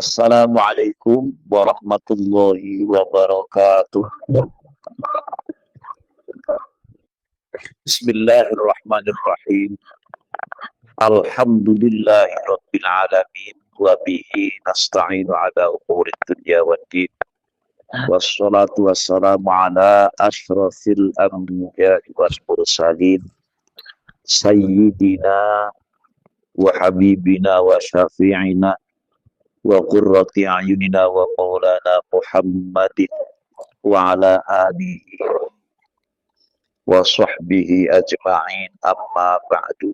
Assalamualaikum warahmatullahi wabarakatuh. Bismillahirrahmanirrahim. Alhamdulillahi rabbil alamin wa bihi nasta'inu ala umurid dunya waddin. Wassalatu wassalamu ala asyrafil anbiya'i wal mursalin sayyidina wa habibina wa syafi'ina wa qurrati a'yunina wa maulana Muhammadin wa ala alihi wa sahbihi ajma'in, amma ba'du.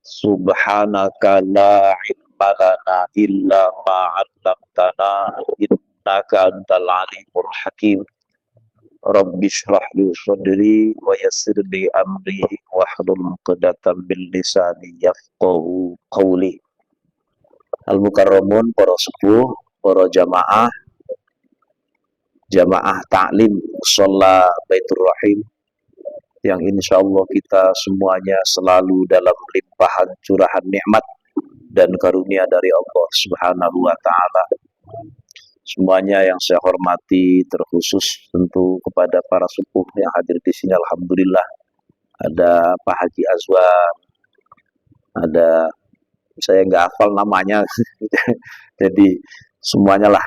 Subhanaka la ilma lana illa ma 'allamtana innaka antal alimul hakim. Rabbi shrah li sadri wa yassir li amri wahlul 'uqdatam min lisani yafqahu qawli. Al-mukarramun, para sepuh, para jamaah taklim Musholla Baitur Rahim, yang insya Allah kita semuanya selalu dalam limpahan curahan nikmat dan karunia dari Allah Subhanahu wa Ta'ala. Semuanya yang saya hormati, terkhusus tentu kepada para sepuh yang hadir di sini. Alhamdulillah, ada Pak Haji Azwar, ada, saya nggak hafal namanya, jadi semuanya lah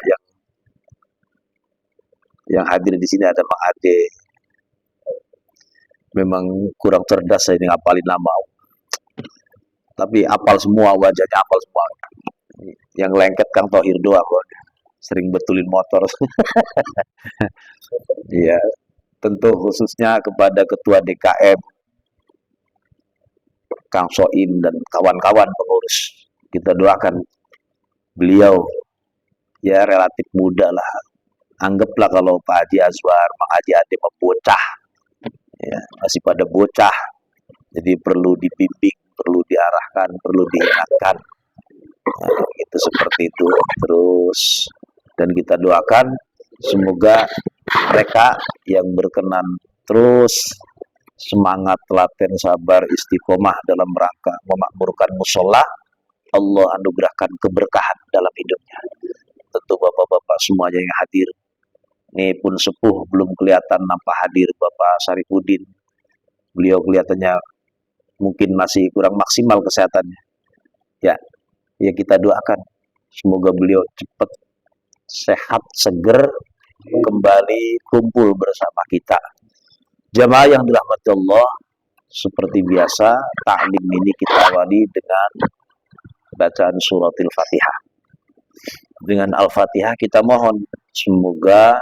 yang hadir di sini. Ada Mang Ade, memang kurang cerdas saya ini ngapalin nama, tapi apal semua, wajahnya apal semua. Yang lengket Kang Tohir doang, sering betulin motor. Iya, tentu khususnya kepada Ketua DKM Kang Soim dan kawan-kawan pengurus, kita doakan beliau ya relatif muda lah. Anggaplah kalau Pak Haji Azwar, Mang Haji Ade membocah, ya, masih pada bocah, jadi perlu dibimbing, perlu diarahkan, perlu diingatkan, nah, itu seperti itu. Terus, dan kita doakan semoga mereka yang berkenan terus semangat, telaten, sabar, istiqomah dalam rangka memakmurkan musola, Allah anugerahkan keberkahan dalam hidupnya. Tentu bapak-bapak semuanya yang hadir, ini pun sepuh belum kelihatan nampak hadir, Bapak Sarifudin, beliau kelihatannya mungkin masih kurang maksimal kesehatannya. Ya kita doakan semoga beliau cepat sehat, seger, kembali kumpul bersama kita. Jamaah yang dirahmati Allah, seperti biasa taklim ini kita awali dengan bacaan suratul Fatihah. Dengan Al-Fatihah kita mohon semoga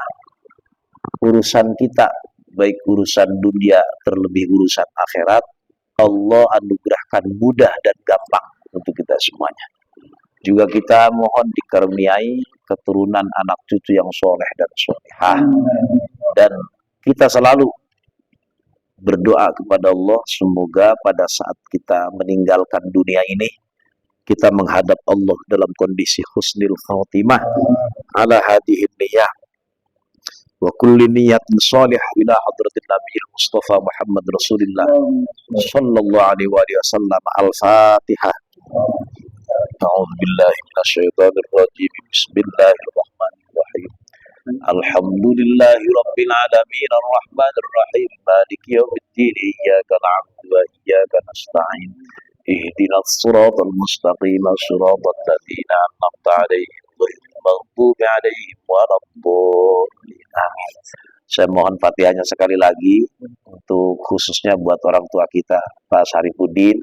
urusan kita, baik urusan dunia terlebih urusan akhirat, Allah anugerahkan mudah dan gampang untuk kita semuanya. Juga kita mohon dikaruniai keturunan anak cucu yang soleh dan solehah, dan kita selalu berdoa kepada Allah semoga pada saat kita meninggalkan dunia ini, kita menghadap Allah dalam kondisi husnul khatimah ala hadhihi niyah wa kulli niyatin salihah ila hadratin nabiyil Mustafa Muhammad Rasulullah sallallahu alaihi wasallam. Al-Fatihah. A'udzu billahi minasyaitonir rajim. Bismillahirrahmanirrahim. Alhamdulillahi rabbil alamin arrahmanir rahim maliki yaumiddin iyyaka na'budu wa iyyaka nasta'in ihdinas siratal mustaqim siratal ladzina an'amta 'alaihim ghairil maghdubi 'alaihim waladdallin. Amin. Saya mohon Fatihahnya sekali lagi untuk khususnya buat orang tua kita Pak Sarifudin,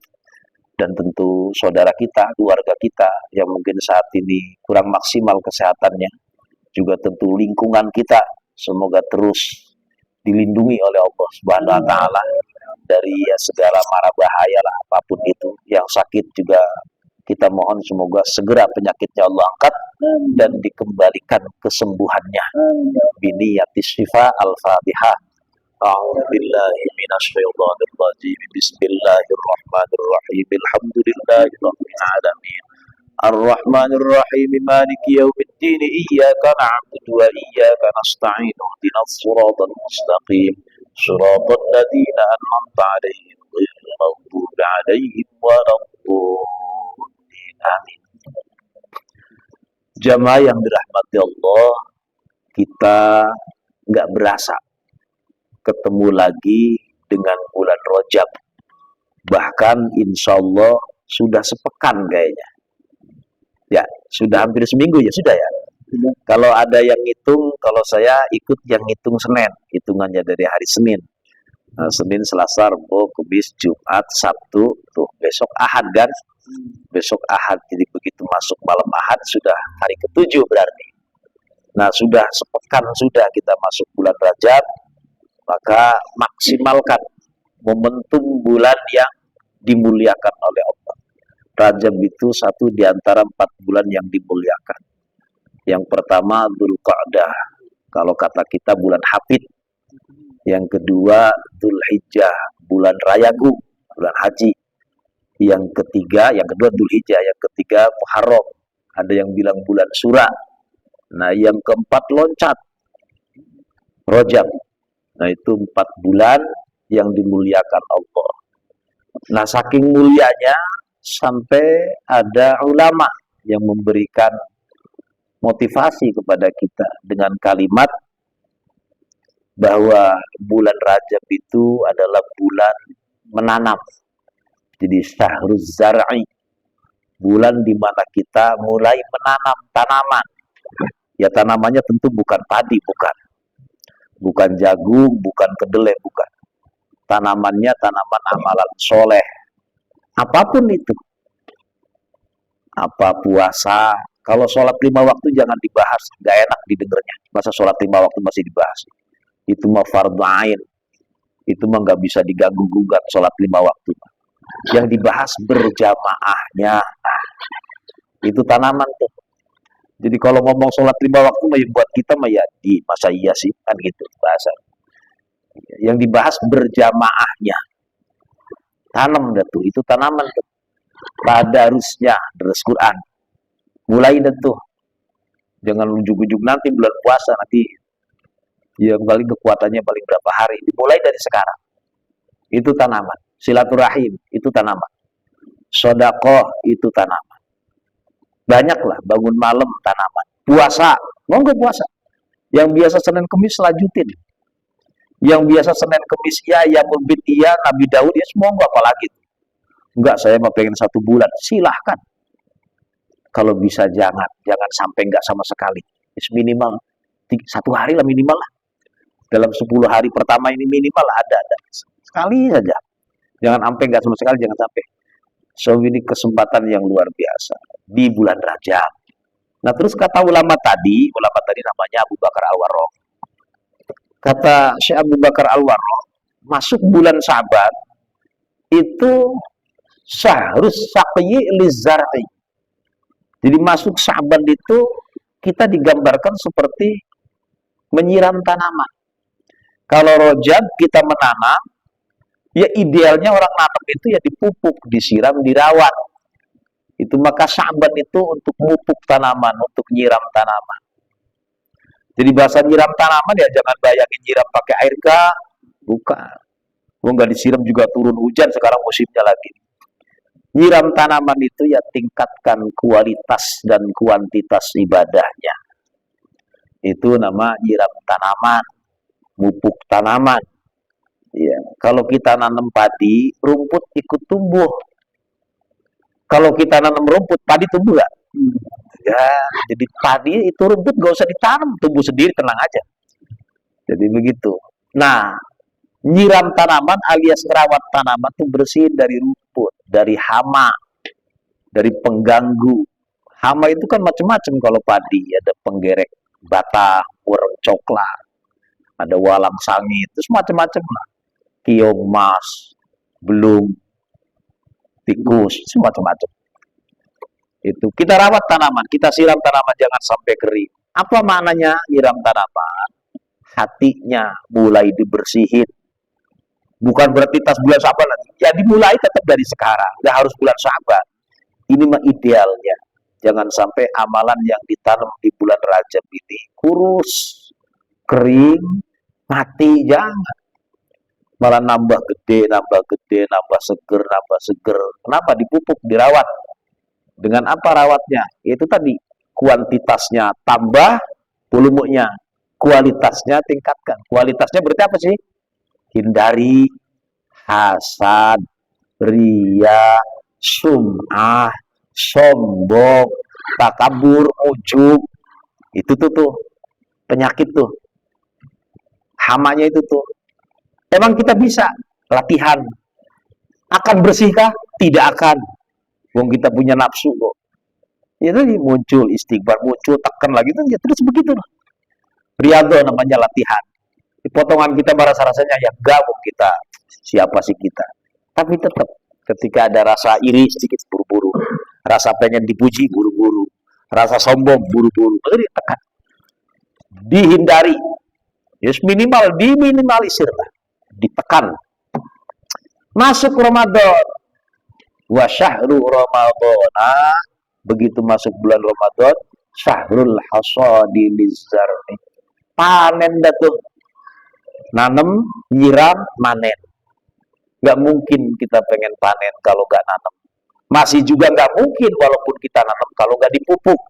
dan tentu saudara kita, keluarga kita yang mungkin saat ini kurang maksimal kesehatannya. Juga tentu lingkungan kita semoga terus dilindungi oleh Allah Subhanahu wa Ta'ala dari segala mara bahaya lah, apapun itu. Yang sakit juga kita mohon semoga segera penyakitnya Allah angkat dan dikembalikan kesembuhannya. Biniyatis syifa. Al-Fatihah. A'udzubillahi minasyaitonir rajim. Bismillahirrahmanirrahim. Alhamdulillahirabbil alamin. Ar-Rahmanir Rahim Maliki Yaumiddin Iyyaka na'budu wa iyyaka nasta'in ihdinas siratal mustaqim siratal ladzina an'amta 'alaihim ghairil maghdubi 'alaihim waladdallin. Amin. Jamaah yang dirahmati Allah, kita nggak berasa ketemu lagi dengan bulan Rajab. Bahkan insya Allah sudah sepekan kayaknya. Ya, sudah hampir seminggu ya, sudah ya. Kalau ada yang ngitung, kalau saya ikut yang ngitung Senin, hitungannya dari hari Senin. Nah, Senin, Selasa, Rabu, Kamis, Jumat, Sabtu, tuh besok Ahad kan? Besok Ahad, jadi begitu masuk malam Ahad sudah hari ke-7 berarti. Nah, sudah sepekan sudah kita masuk bulan Rajab, maka maksimalkan momentum bulan yang dimuliakan oleh Allah. Rajab itu satu di antara 4 bulan yang dimuliakan. Yang pertama Dzulqa'dah, kalau kata kita bulan Hafid. Yang kedua Dzulhijjah, bulan Rayagu, bulan haji. Yang kedua Dzulhijjah, yang ketiga Muharram. Ada yang bilang bulan Syura. Nah, yang keempat loncat Rajab. Nah, itu 4 bulan yang dimuliakan Allah. Nah, saking mulianya sampai ada ulama yang memberikan motivasi kepada kita dengan kalimat bahwa bulan Rajab itu adalah bulan menanam. Jadi syahruz zar'i, bulan di mana kita mulai menanam tanaman. Ya, tanamannya tentu bukan padi, bukan jagung, bukan kedelai, bukan. Tanamannya tanaman amalan soleh. Apapun itu. Apa puasa, kalau sholat 5 waktu jangan dibahas, gak enak didengarnya. Masa sholat 5 waktu masih dibahas? Itu mah fardhu ain. Itu mah gak bisa diganggu-gugat sholat 5 waktu. Yang dibahas berjamaahnya. Itu tanaman tuh. Jadi kalau ngomong sholat 5 waktu mah yang buat kita mah ya di masa iya sih kan gitu bahasa. Yang dibahas berjamaahnya. Tanam dah tuh, itu tanaman tuh. Tadarusnya, terus Quran. Mulai dah tuh. Jangan ujuk-ujuk nanti bulan puasa, nanti yang paling kekuatannya paling berapa hari. Dimulai dari sekarang. Itu tanaman. Silaturahim, itu tanaman. Sedekah, itu tanaman. Banyaklah, bangun malam tanaman. Puasa, mau nggak puasa? Yang biasa Senin Kemis lanjutin. Yang biasa Senin Kemis ya Mubid iya, Nabi Daud ya semua nggak apalagi. Enggak, saya mau pengen 1 bulan. Silahkan. Kalau bisa jangan sampai enggak sama sekali. Minimal 1 hari lah minimal lah. Dalam 10 hari pertama ini minimal ada. Sekali saja. Jangan sampai enggak sama sekali, jangan sampai. So ini kesempatan yang luar biasa di bulan Rajab. Nah, terus kata ulama tadi namanya Abu Bakar Al-Warraq. Kata Syekh Abu Bakar Al-Warraq, masuk bulan Syaban itu syahrus saqyi lizar'i. Jadi masuk Syaban itu kita digambarkan seperti menyiram tanaman. Kalau Rajab kita menanam, ya idealnya orang nanam itu ya dipupuk, disiram, dirawat. Itu maka Syaban itu untuk memupuk tanaman, untuk nyiram tanaman. Jadi bahasa nyiram tanaman ya jangan bayangin nyiram pakai air enggak, bukan. Mau nggak disiram juga turun hujan sekarang musimnya lagi. Nyiram tanaman itu ya tingkatkan kualitas dan kuantitas ibadahnya. Itu nama nyiram tanaman, mupuk tanaman. Ya, kalau kita nanam padi, rumput ikut tumbuh. Kalau kita nanam rumput, padi tumbuh nggak? Ya, jadi padi itu rumput nggak usah ditanam, tumbuh sendiri, tenang aja. Jadi begitu. Nah, nyiram tanaman alias merawat tanaman itu bersihin dari rumput, dari hama, dari pengganggu. Hama itu kan macam-macam kalau padi, ada penggerek batang, urang coklat, ada walang sangit, terus macam-macam lah. Kiong mas, belum, tikus, semacam-macam. Itu kita rawat tanaman, kita siram tanaman jangan sampai kering. Apa maknanya nyiram tanaman? Hatinya mulai dibersihin. Bukan berarti tas bulan Syaban lagi. Ya dimulai tetap dari sekarang. Nggak harus bulan Syaban. Ini mah idealnya. Jangan sampai amalan yang ditanam di bulan Rajab ini kurus, kering, mati. Jangan. Malah nambah gede, nambah seger. Kenapa? Dipupuk, dirawat. Dengan apa rawatnya? Itu tadi. kuantitasnya tambah, volumenya, kualitasnya tingkatkan. Kualitasnya berarti apa sih? Hindari hasad, ria, sum'ah, sombong, takabur, ujub. Itu tuh penyakit tuh. Hamanya itu tuh. Emang kita bisa latihan. Akan bersihkah? Tidak akan. Wong kita punya nafsu kok. Ya tadi muncul istighfar, muncul tekan lagi tuh ya terus begitu. Riyadhah namanya latihan. Di potongan kita merasa-rasanya ya gabung kita. Siapa sih kita? Tapi tetap ketika ada rasa iri sedikit buru-buru, rasa pengen dipuji buru-buru, rasa sombong buru-buru, jadi tekan. Dihindari. Yes, minimal diminimalisir lah. Ditekan. Masuk Ramadan. Wa syahrul Ramadhan. Begitu masuk bulan Ramadan, syahrul hasadi lizzar'i. Panen dah tuh. Nanem, nyiram, manen. Gak mungkin kita pengen panen kalau gak nanem. Masih juga gak mungkin walaupun kita nanem kalau gak dipupuk.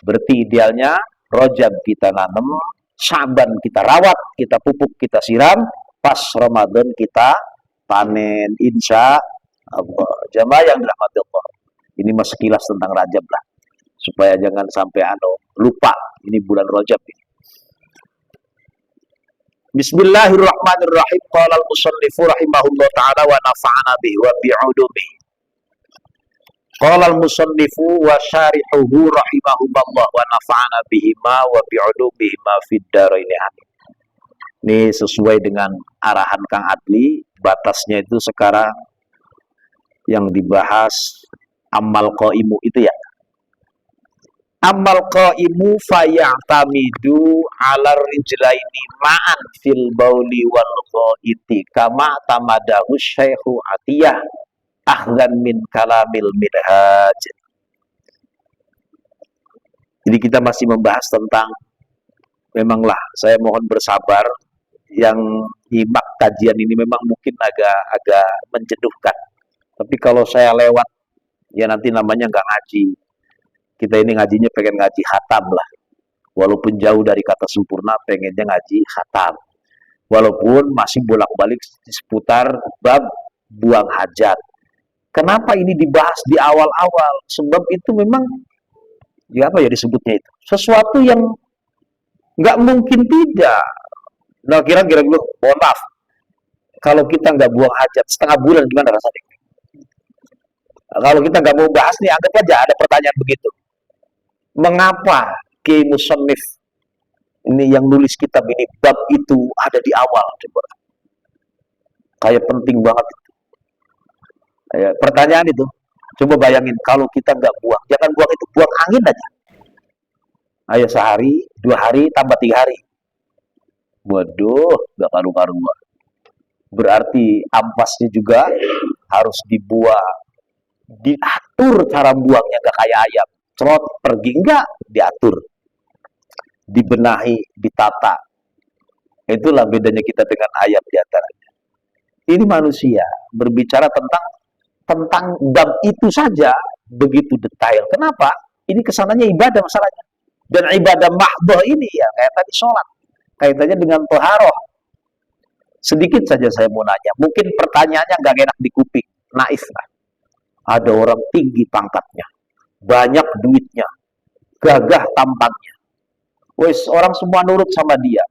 Berarti idealnya Rajab kita nanem, Syaban kita rawat, kita pupuk, kita siram, pas Ramadan kita panen, insya Allah. Jamaah yang dirahmati Allah. Ini mas sekilas tentang Rajab lah, supaya jangan sampai lupa ini bulan Rajab ini. Bismillahirrahmanirrahim. Qala al-musannifu rahimahullah ta'ala wa nafa'ana bihi wa bi'ulumihi. Qala al-musannifu wa syarihuhu rahimahullah wa nafa'ana bihi ma wa bi'ulumihi ma fid daraini amin. Ini sesuai dengan arahan Kang Adli, batasnya itu sekarang yang dibahas amal qaimu itu ya. Amal qaimu fayatamidu ala rijlaini ma'an fil bauli wal ghaiti kama tamadahu Syekhu Atiyah akhdan min kalamil minhaj. Jadi kita masih membahas tentang, memanglah saya mohon bersabar, yang nyimak kajian ini memang mungkin agak menjenuhkan. Tapi kalau saya lewat, ya nanti namanya nggak ngaji. Kita ini ngajinya pengen ngaji khatam lah. Walaupun jauh dari kata sempurna, pengennya ngaji khatam. Walaupun masih bolak-balik di seputar bab buang hajat. Kenapa ini dibahas di awal-awal? Sebab itu memang, ya apa ya disebutnya itu? Sesuatu yang nggak mungkin tidak. Nah kira-kira mohon maaf, kalau kita nggak buang hajat setengah bulan gimana rasanya? Kalau kita nggak mau bahas nih, anggap aja ada pertanyaan begitu. Mengapa Ki Musannif ini yang nulis kitab ini bab itu ada di awal? Coba. Kayak penting banget. Pertanyaan itu, coba bayangin kalau kita nggak buang, jangan buang itu, buang angin aja. Ayo sehari, 2 hari, tambah 3 hari. Waduh, nggak karu-karuan. Berarti ampasnya juga harus dibuang. Diatur cara buangnya, nggak kayak ayam. Cerot, pergi, enggak, diatur. Dibenahi, ditata. Itulah bedanya kita dengan ayam diantaranya. Ini manusia berbicara tentang bab itu saja begitu detail. Kenapa? Ini kesananya ibadah masalahnya. Dan ibadah mahdoh ini ya kayak tadi sholat. Kaitannya dengan toharoh. Sedikit saja saya mau nanya. Mungkin pertanyaannya nggak enak di kuping. Naif lah. Ada orang tinggi pangkatnya. Banyak duitnya. Gagah tampangnya. Wes orang semua nurut sama dia.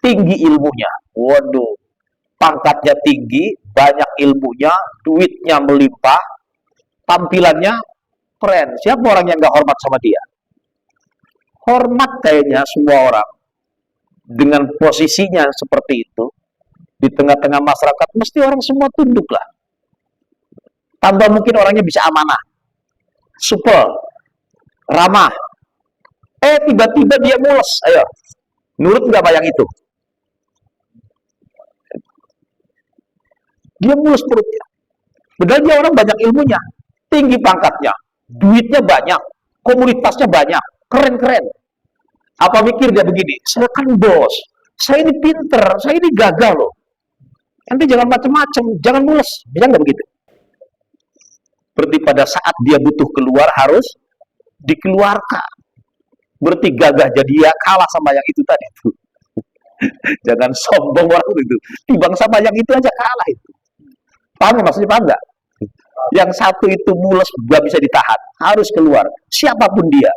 Tinggi ilmunya. Waduh. Pangkatnya tinggi, banyak ilmunya, duitnya melimpah, tampilannya keren. Siapa orang yang gak hormat sama dia? Hormat kayaknya semua orang. Dengan posisinya seperti itu, di tengah-tengah masyarakat, mesti orang semua tunduk lah. Tambah mungkin orangnya bisa amanah, supel, ramah. Tiba-tiba dia mules. Ayo, nurut nggak bayang itu? Dia mulus perutnya. Padahal dia orang banyak ilmunya, tinggi pangkatnya, duitnya banyak, komunitasnya banyak, keren-keren. Apa mikir dia begini? Saya kan bos, saya ini pinter, saya ini gagah loh. Nanti jangan macam-macam, jangan mulus. Bisa nggak begitu? Berarti pada saat dia butuh keluar harus dikeluarkan. bertigagah jadi ya kalah sama yang itu tadi tuh. Jangan sombong orang itu. Timbang sama yang itu aja kalah itu. Paham maksudnya, paham nggak? Yang satu itu mules nggak bisa ditahan, harus keluar. Siapapun dia.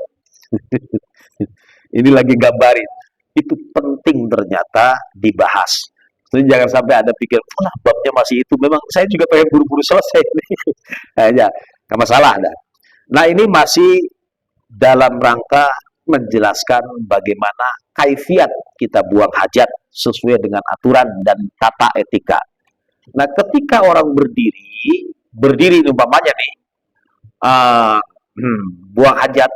Ini lagi gambarin. Itu penting ternyata dibahas. Jadi jangan sampai ada pikir, wah babnya masih itu. Memang saya juga pengen buru-buru selesai. Hanya nggak masalah. Nah ini masih dalam rangka menjelaskan bagaimana kaifiat kita buang hajat sesuai dengan aturan dan tata etika. Nah, ketika orang berdiri umpamanya nih, buang hajat,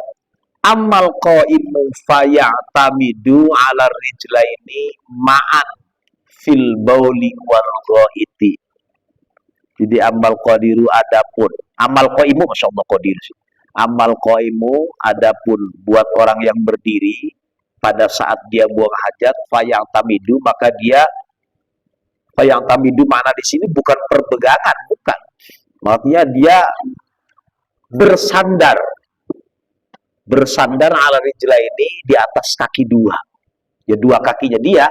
amal qaimu fayatamidu ala rijlaini ma'an fil bauli wal ghaiti. Jadi amal qadiru adapun, amal qaimu masya Allah qadir sih. Amal qaimu adapun buat orang yang berdiri pada saat dia buang hajat fayatamidu maka dia fayatamidu mana di sini bukan perpegangan, bukan. Maksudnya dia bersandar ala rijla ini di atas kaki dua. Ya dua kakinya dia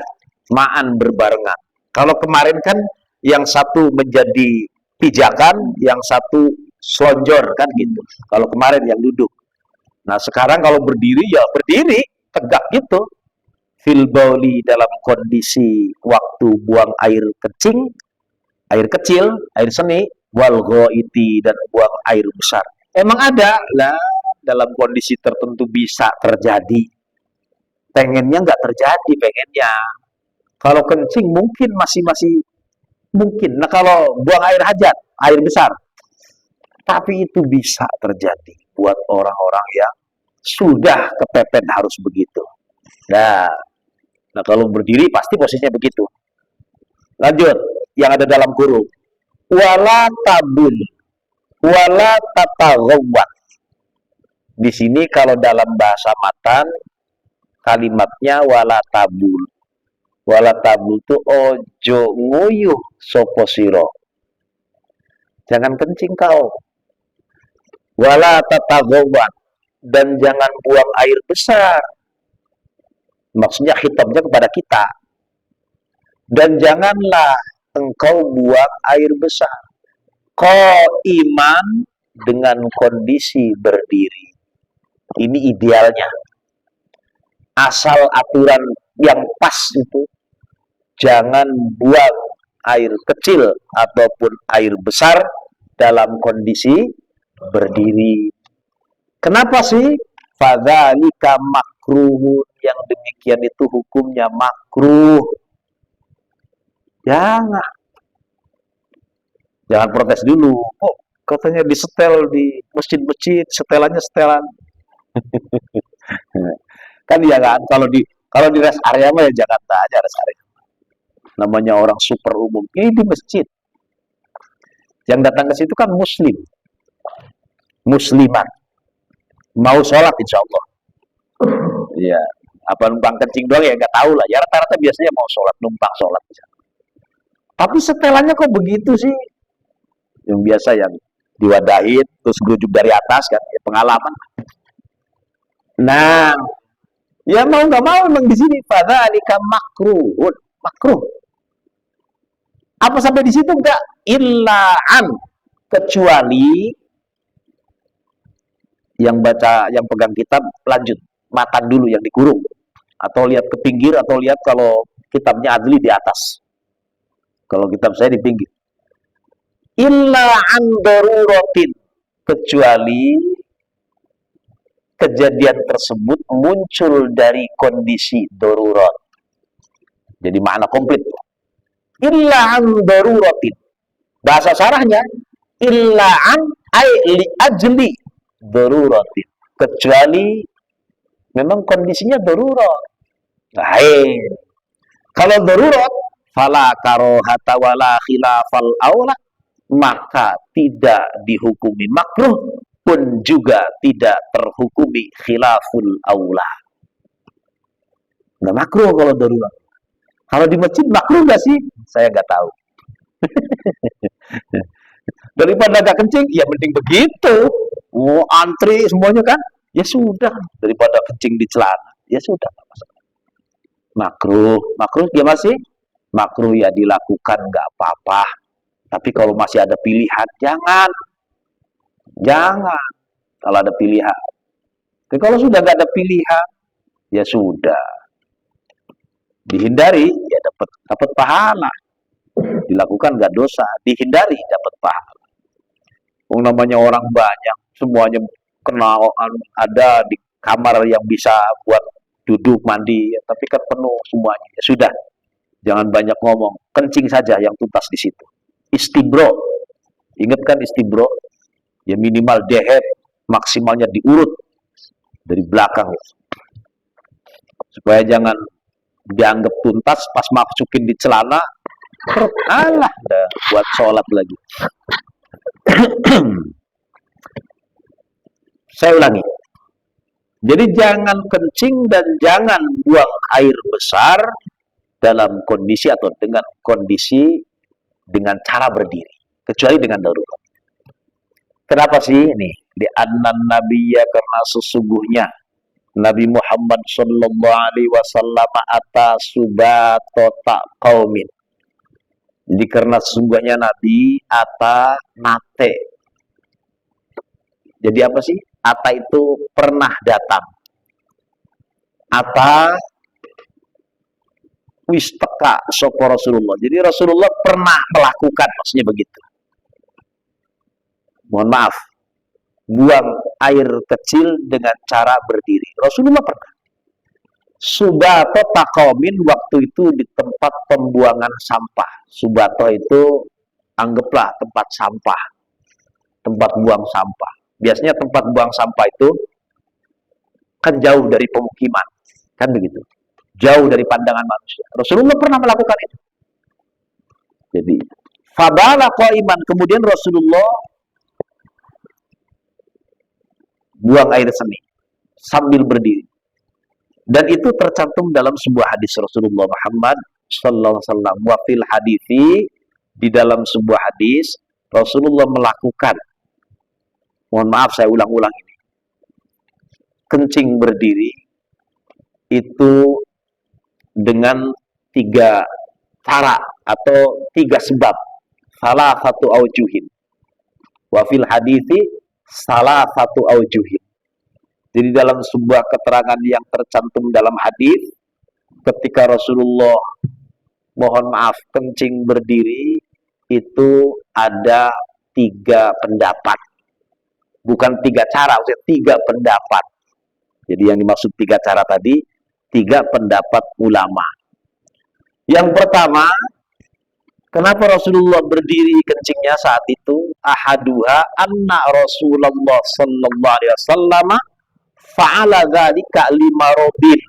ma'an berbarengan. Kalau kemarin kan yang satu menjadi pijakan, yang satu selonjor kan gitu. Kalau kemarin yang duduk. Nah sekarang kalau berdiri ya berdiri tegak gitu. Fil bauli dalam kondisi waktu buang air kencing, air kecil, air seni, wal ghaiti dan buang air besar. Emang ada lah dalam kondisi tertentu bisa terjadi. Pengennya nggak terjadi pengennya. Kalau kencing mungkin masih mungkin. Nah kalau buang air hajat, air besar, tapi itu bisa terjadi buat orang-orang yang sudah kepepet harus begitu. Nah kalau berdiri pasti posisinya begitu. Lanjut, yang ada dalam kurung. Wala tabul, wala tatagawwat. Di sini kalau dalam bahasa matan kalimatnya wala tabul. Wala tabul itu ojo nguyuh sopo siro. Jangan kencing kau. Wala tatagawwat. Dan jangan buang air besar. Maksudnya khitabnya kepada kita. Dan janganlah engkau buang air besar. Qaiman dengan kondisi berdiri. Ini idealnya. Asal aturan yang pas itu. Jangan buang air kecil ataupun air besar dalam kondisi berdiri. Kenapa sih? Fadzalika makruh. Yang demikian itu hukumnya makruh. Jangan protes dulu. Kok katanya disetel di masjid-masjid, setelannya setelan. Kan ya kan, kalau di rest area mah ya Jakarta aja rest area. Namanya orang super umum. Ini di masjid. Yang datang ke situ kan muslim. Musliman. Mau sholat insya Allah. Iya. Apa numpang kencing doang ya nggak tahu lah. Ya rata-rata biasanya mau sholat, numpang sholat. Tapi setelannya kok begitu sih? Yang biasa yang diwadahin, terus gerujuk dari atas kan, ya pengalaman. Nah, ya mau nggak mau memang di sini fadzalika makruh, makruh. Apa sampai di situ enggak? Illaan, kecuali yang baca, yang pegang kitab lanjut matan dulu yang dikurung, atau lihat ke pinggir, atau lihat kalau kitabnya adli di atas. Kalau kitab saya di pinggir. Illa an daruratin, kecuali kejadian tersebut muncul dari kondisi darurat. Jadi makna komplit. Illa an daruratin. Bahasa sarahnya illa an ay li ajli daruratin. Kecuali memang kondisinya darurat. Baik. Kalau darurat fala karohata wala khilafal aula, maka tidak dihukumi makruh pun juga tidak terhukumi khilaful aula. Nggak makruh kalau darurat. Kalau di masjid makruh nggak sih? Saya nggak tahu. Daripada nggak kencing, ya mending begitu. Oh, antri semuanya kan. Ya sudah, daripada kencing di celana. Ya sudah, makruh. Makruh ya masih? Makruh ya dilakukan, nggak apa-apa. Tapi kalau masih ada pilihan, jangan. Jangan. Kalau ada pilihan. Tapi kalau sudah nggak ada pilihan, ya sudah. Dihindari, ya dapat pahala. Dilakukan nggak dosa. Dihindari, dapat pahala. Namanya orang banyak, semuanya kenal, ada di kamar yang bisa buat duduk mandi, tapi kan penuh semuanya. Ya sudah, jangan banyak ngomong, kencing saja yang tuntas di situ. Istibro, ingat kan istibro? Ya minimal dehet, maksimalnya diurut dari belakang, supaya jangan dianggap tuntas pas masukin di celana. Alah, udah buat sholat lagi. Saya ulangi. Jadi jangan kencing dan jangan buang air besar dalam kondisi atau dengan kondisi dengan cara berdiri, kecuali dengan darurat. Kenapa sih ini? Di annan nabiyya, karena sesungguhnya Nabi Muhammad sallallahu alaihi wasallam atasubato qaumin. Jadi karena sesungguhnya Nabi ata nate. Jadi apa sih? Ata itu pernah datang. Ata wisteka sapa Rasulullah. Jadi Rasulullah pernah melakukan, maksudnya begitu. Mohon maaf. Buang air kecil dengan cara berdiri. Rasulullah pernah. Subato taqaumin, waktu itu di tempat pembuangan sampah. Subato itu anggaplah tempat sampah. Tempat buang sampah. Biasanya tempat buang sampah itu kan jauh dari pemukiman, kan begitu, jauh dari pandangan manusia. Rasulullah pernah melakukan itu. Jadi, fabala qaiman, kemudian Rasulullah buang air seni sambil berdiri. Dan itu tercantum dalam sebuah hadis Rasulullah Muhammad sallallahu alaihi wasallam. Wa fil hadithi, di dalam sebuah hadis Rasulullah melakukan, mohon maaf saya ulang-ulang ini, kencing berdiri itu dengan 3 cara atau 3 sebab. Salah satu aujuhin. Wa fil hadithi salah satu aujuhin. Jadi dalam sebuah keterangan yang tercantum dalam hadis, ketika Rasulullah, mohon maaf, kencing berdiri itu ada 3 pendapat. Bukan 3 cara, maksudnya 3 pendapat. Jadi yang dimaksud 3 cara tadi, 3 pendapat ulama. Yang pertama, kenapa Rasulullah berdiri kencingnya saat itu? Ahaduha anna Rasulullah sallallahu alaihi wasallam fa'ala dzalika limarobin.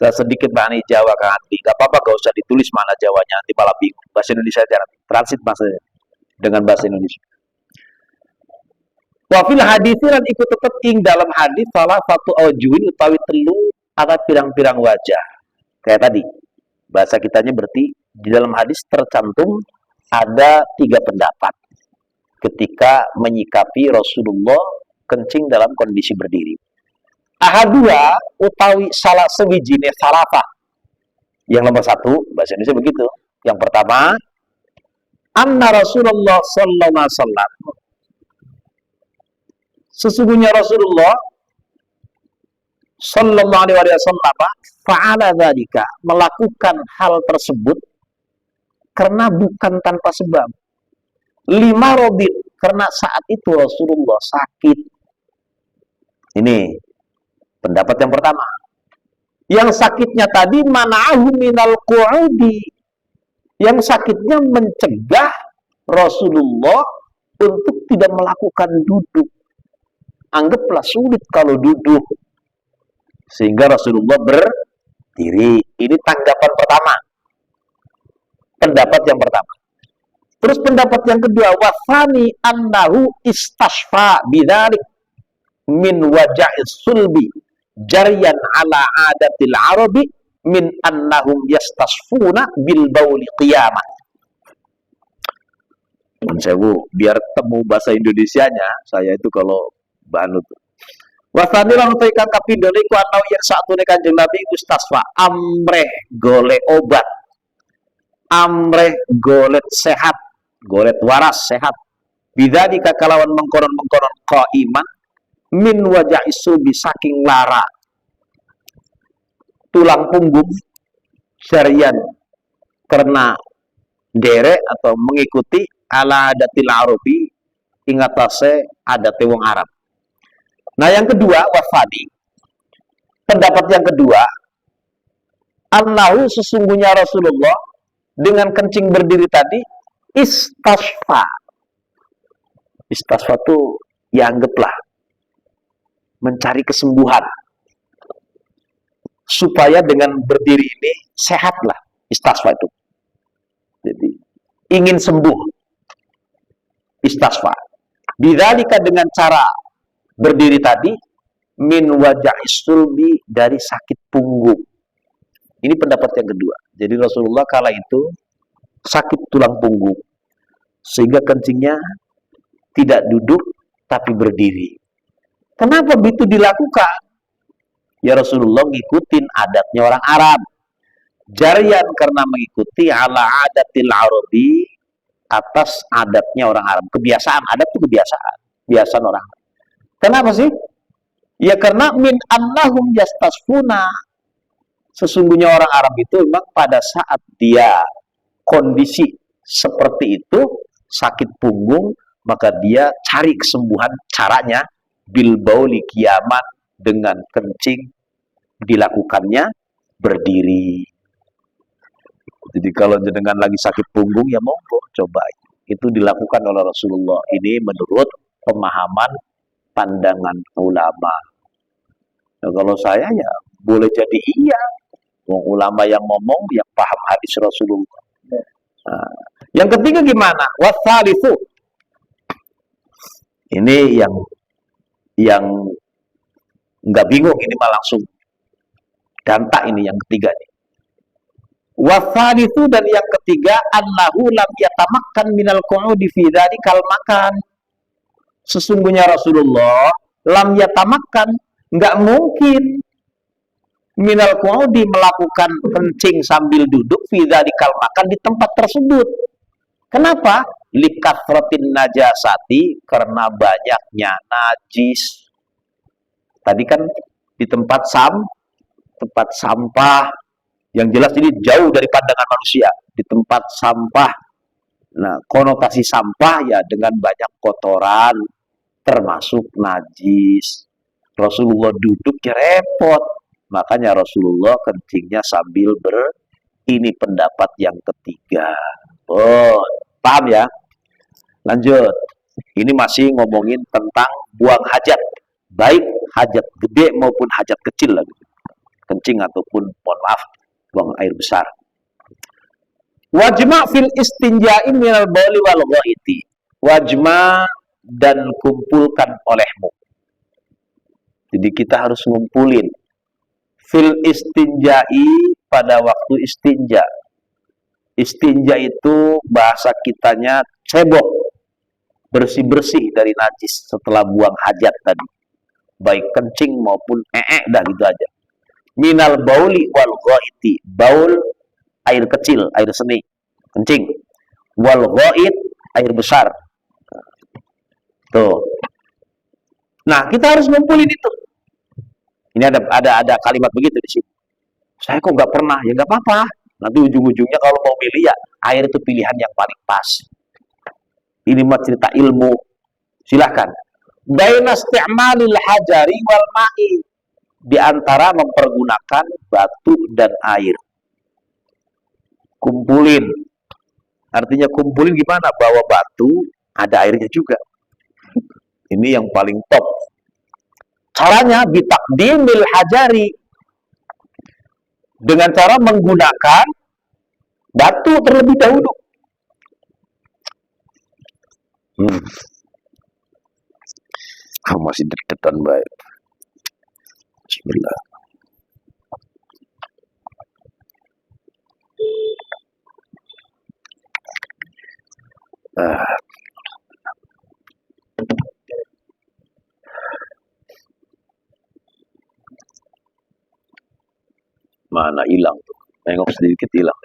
Saya sedikit bahasa Jawa Kang Andi. Gak apa-apa, gak usah ditulis mana Jawanya, nanti malah bingung. Bahasa Indonesia aja, transit maksudnya dengan bahasa Indonesia. Wafil hadithiran ikut tetap ing dalam hadis salah satu aujuhin utawi telu atau pirang-pirang wajah. Kayak tadi, bahasa kitanya berarti di dalam hadis tercantum ada 3 pendapat ketika menyikapi Rasulullah kencing dalam kondisi berdiri. Ahadua utawi salah sewijine salafah. Yang nomor 1, bahasa Indonesia begitu. Yang pertama, anna Rasulullah sallallahu alaihi wasallam, sesungguhnya Rasulullah sallallahu alaihi wasallam fa'ala dzalika, melakukan hal tersebut karena bukan tanpa sebab. Lima robin, karena saat itu Rasulullah sakit. Ini pendapat yang pertama. Yang sakitnya tadi mana'ahu minal qu'udi. Yang sakitnya mencegah Rasulullah untuk tidak melakukan duduk. Anggaplah sulit kalau duduk. Sehingga Rasulullah berdiri. Ini tanggapan pertama. Pendapat yang pertama. Terus pendapat yang kedua, wasani annahu istashfa bidzalik min waja'is sulbi jariyan ala adatil arabi min annahum yastasfuna bil bauli qiyamah. Saya biar temu bahasa Indonesianya, saya itu kalau banut Wasani lan utai kang kapindho niku ana yen satune Kanjeng Nabi Mustasfa amreh golek obat, amreh golek sehat, golek waras sehat. Bidzalika kalawan mengkonon-mengkonon qaiman min wajah isubi saking lara tulang punggung syarian karena derek atau mengikuti ala adatil Arabi ingatase adat wong Arab. Nah yang kedua wafadi, pendapat yang kedua, Allahu sesungguhnya Rasulullah dengan kencing berdiri tadi istasfa. Istasfa itu ya anggaplah mencari kesembuhan supaya dengan berdiri ini sehatlah. Istasfa itu. Jadi ingin sembuh. Istasfa. Bidzalika dengan cara berdiri tadi min wajah sulbi dari sakit punggung. Ini pendapat yang kedua. Jadi Rasulullah kala itu sakit tulang punggung sehingga kencingnya tidak duduk tapi berdiri. Kenapa begitu dilakukan? Ya Rasulullah ngikutin adatnya orang Arab. Jarian karena mengikuti ala adatil Arabi atas adatnya orang Arab. Kebiasaan, adat itu kebiasaan. Kebiasaan orang Arab. Kenapa sih? Ya karena min annahum yastasfuna. Sesungguhnya orang Arab itu memang pada saat dia kondisi seperti itu, sakit punggung, maka dia cari kesembuhan caranya bil bauli kiamat dengan kencing dilakukannya berdiri. Jadi kalau jenengan lagi sakit punggung ya monggo coba. Itu dilakukan oleh Rasulullah. Ini menurut pemahaman pandangan ulama. Nah, kalau saya ya boleh jadi iya. Ulama yang ngomong yang paham hadis Rasulullah. Nah, yang ketiga gimana? Wasalisu. Ini yang nggak bingung, ini mah langsung gantak ini yang ketiga nih. Wasalisu, dan yang ketiga annahu lam yatamakkan minal qu'udi fi dzalikal makan. Sesungguhnya Rasulullah lam yatamakkan, nggak mungkin minal qu'udi melakukan kencing sambil duduk fi dzalikal makan di tempat tersebut. Kenapa? Likathratin najasati, karena banyaknya najis. Tadi kan di tempat sampah, yang jelas ini jauh dari pandangan manusia. Di tempat sampah, nah konotasi sampah ya dengan banyak kotoran, termasuk najis. Rasulullah duduk ya repot, makanya Rasulullah kencingnya sambil ini pendapat yang ketiga. Oh, paham ya? Lanjut. Ini masih ngomongin tentang buang hajat, baik hajat gede maupun hajat kecil lagi. Kencing ataupun mohon maaf buang air besar. Wajma fil istinja'i minal bauli wal ghaiti. Wajma, dan kumpulkan olehmu. Jadi kita harus ngumpulin fil istinja'i, pada waktu istinja. Istinja itu bahasa kitanya cebok, bersih-bersih dari najis setelah buang hajat tadi, baik kencing maupun dah gitu aja. Minal bauli wal ghaiti, baul air kecil, air seni, kencing. Wal ghait air besar. Tuh. Nah, kita harus ngumpulin itu. Ini ada kalimat begitu di sini. Saya kok nggak pernah, ya nggak apa-apa. Nanti ujung-ujungnya kalau mau pilih ya air itu pilihan yang paling pas. Ini mah cerita ilmu. Silahkan. Baina isti'malil hajari wal ma'i, di antara mempergunakan batu dan air. Kumpulin. Artinya kumpulin gimana? Bawa batu, ada airnya juga. Ini yang paling top. Caranya bitakdimil hajari, dengan cara menggunakan batu terlebih dahulu. Masih deg-degan baik. Bismillah. Mana hilang tuh? Tengok sedikit hilang.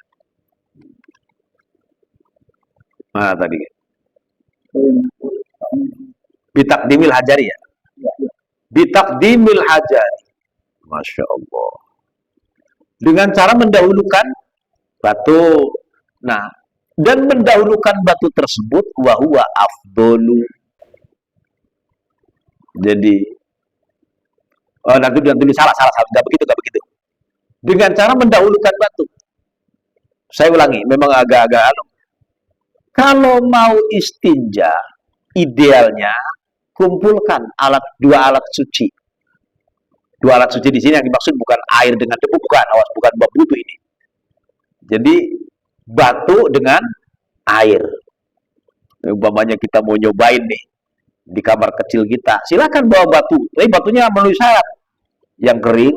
Mana tadi? Bitakdimil hajari ya? Bitakdimil hajari. Masya Allah. Dengan cara mendahulukan batu. Nah, dan mendahulukan batu tersebut wahwa afdolu. Jadi, oh nanti salah, nggak begitu. Dengan cara mendahulukan batu. Saya ulangi, memang agak-agak kalau mau istinja, idealnya kumpulkan dua alat suci. Dua alat suci di sini yang dimaksud bukan air dengan debu, bukan bab wudu ini. Jadi batu dengan air. Umpamanya kita mau nyobain nih di kamar kecil kita, silakan bawa batu. Tapi batunya memenuhi syarat, yang kering,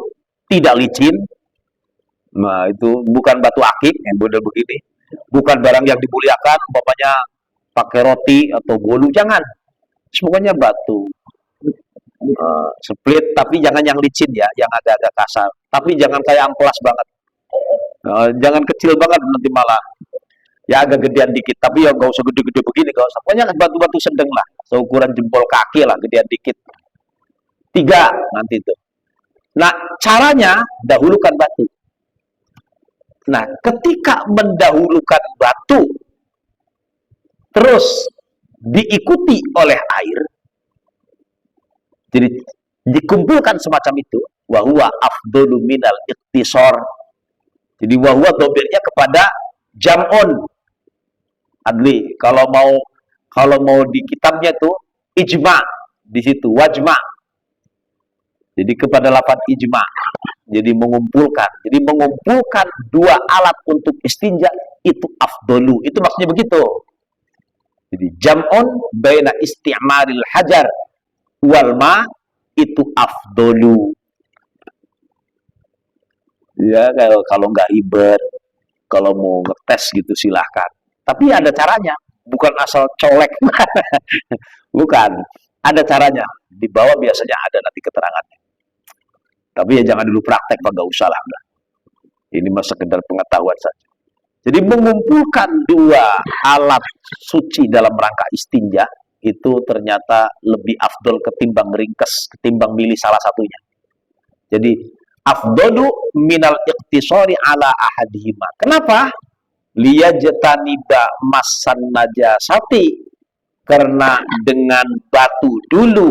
tidak licin. Nah itu bukan batu akik yang model begini, bukan barang yang dimuliakan, umpamanya pakai roti atau bolu, jangan. Semuanya batu. Split, tapi jangan yang licin ya, yang agak-agak kasar. Tapi jangan kayak amplas banget. Jangan kecil banget, nanti malah ya agak gedean dikit. Tapi ya nggak usah gede-gede begini, nggak usah. Pokoknya batu-batu sedang lah, seukuran jempol kaki lah, gedean dikit. 3 nanti itu. Nah caranya dahulukan batu. Nah ketika mendahulukan batu, terus diikuti oleh air. Jadi dikumpulkan semacam itu, wahwa afdolu minal iktisor. Jadi wahwa domirnya kepada jam'un. Adli, kalau mau di kitabnya itu ijma di situ, wajma. Jadi kepada lafaz ijma. Jadi mengumpulkan. Jadi mengumpulkan 2 alat untuk istinja itu afdolu. Itu maksudnya begitu. Jadi jam'un baina isti'malil hajar walma itu afdolu. Ya kalau nggak ribet, kalau mau ngetes gitu silahkan. Tapi ada caranya, bukan asal colek. Bukan, ada caranya. Di bawah biasanya ada nanti keterangannya. Tapi ya jangan dulu praktek, Pak, nggak usah lah. Ini mah sekedar pengetahuan saja. Jadi mengumpulkan 2 alat suci dalam rangka istinja itu ternyata lebih afdol ketimbang ringkes, ketimbang milih salah satunya. Jadi afdolu minal iktisori ala ahadihima. Kenapa? Liyajtaniba masan najasati. Karena dengan batu dulu